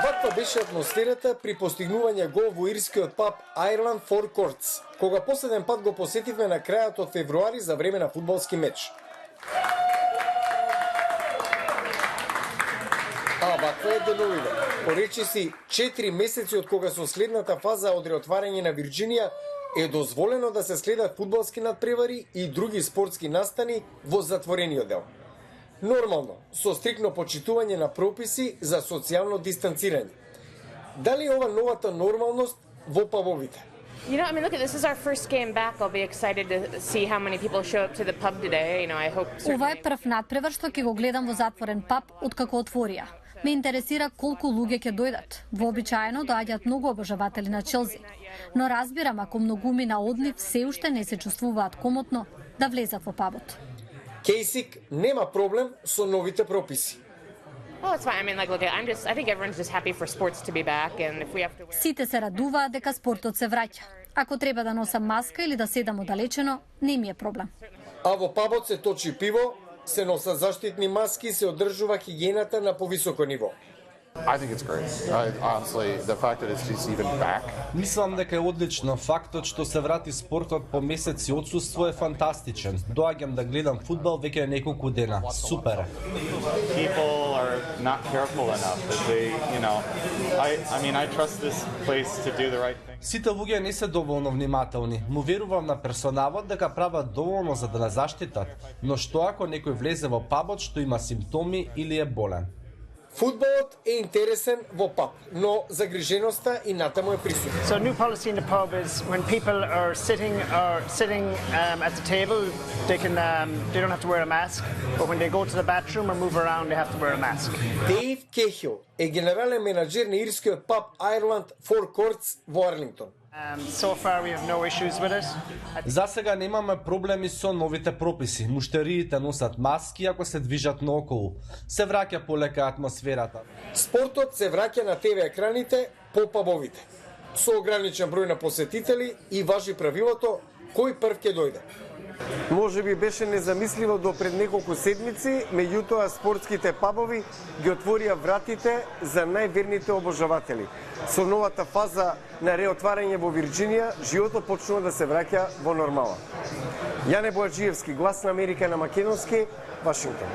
Ваква беше атмосферата при постигнување гол во ирскиот паб Ireland Four Courts, кога последен пат го посетивме на крајот од февруари за време на фудбалски меч. А ваква е деновина. Поречиси 4 месеци од кога со следната фаза од реотварање на Вирџинија е дозволено да се следат фудбалски надпревари и други спортски настани во затворениот дел. Нормално, со стрикно почитување на прописи за социјално дистанцирање. Дали ова новата нормалност во пабовите? You know, I mean, look, this is our first game back. I'll be excited to see how many people show up to the pub today. You know, I hope. Ова е прв надпревар што ќе го гледам во затворен паб откако отворија. Ме интересира колку луѓе ќе дојдат. Вообичаено доаѓаат многу обожаватели на Челси. Но разбирам ако многуми на однив се уште не се чувствуваат комотно да влезат во пабот. Кейсик нема проблем со новите прописи. Well, it's fine. I mean, like, look, I think everyone's just happy for sports to be back, and if we have to wear... Сите се радуваат дека спортот се враќа. Ако треба да носам маска или да седам оддалечено, не ми е проблем. А во пабот се точи пиво, се носат заштитни маски и се одржува хигиената на повисоко ниво. I think it's great. Honestly, the fact that it's just even back. Мислам дека е одлично. Фактот што се врати спортот по месеци отсуство е фантастичен. Доаѓам да гледам фудбал веќе неколку дена. Супер. People are not careful enough that they, you know, I mean, I trust this place to do the right thing. Сите луѓе не се доволно внимателни. Му верувам на персоналот дека прават доволно за да не заштитат. Но што ако некој влезе во пабот што има симптоми или е болен? Фудбалот е интересен во паб, но загриженоста и натаму е присутна. So new policy in the pub is when people are sitting at the table, they don't have to wear a mask, but when they go to the bathroom or move around, they have to wear a mask. Дейв Кехил е генерален менаџер на ирскиот паб Ireland Four Courts во Арлингтон. So far we have no issues with it. За сега немаме проблеми со новите прописи. Муштериите носат маски ако се движат наоколу. Се враќа полека атмосферата. Спортот се враќа на ТВ екраните по пабовите. Со ограничен број на посетители и важи правилото кој прв ќе дојде. Може би беше незамисливо до пред неколку седмици, меѓутоа спортските пабови ги отворија вратите за најверните обожаватели. Со новата фаза на реотварање во Вирџинија, животот почнува да се враќа во нормала. Јане Боаџиевски, Глас на Америка на македонски, Вашингтон.